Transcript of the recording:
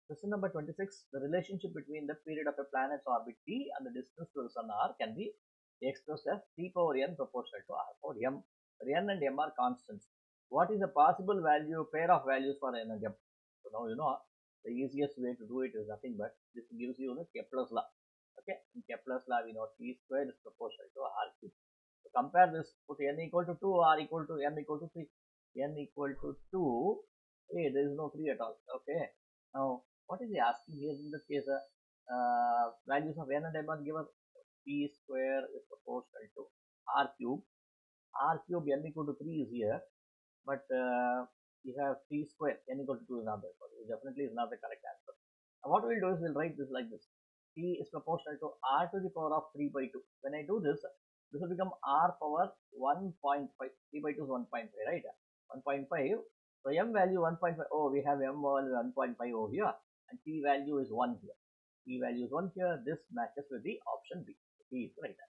Question number 26. The relationship between the period of a planet's orbit T and the distance to the Sun R can be expressed as T power n proportional to R power m, where n and m are constants. What is the possible pair of values for n and m? So now you know the easiest way to do it is nothing but this gives you the Kepler's law. Okay, in Kepler's law we know T squared is proportional to R cube. So compare this, put n equal to 2, R equal to m equal to 3. N equal to 2, hey, there is no 3 at all. Okay, now what is he asking here in this case? Values of n and m are given. P square is proportional to R cube. R cube n equal to 3 is here, but we have T square n equal to 2 is not there. So it definitely is not the correct answer. Now what we'll do is we'll write this like this. T is proportional to R to the power of 3 by 2. When I do this, this will become R power 1.5. 3 by 2 is 1.5, right? 1.5. So m value 1.5. Oh, we have m value 1.5 over here, and T value is 1 here. T value is 1 here. This matches with the option B. T is the right answer.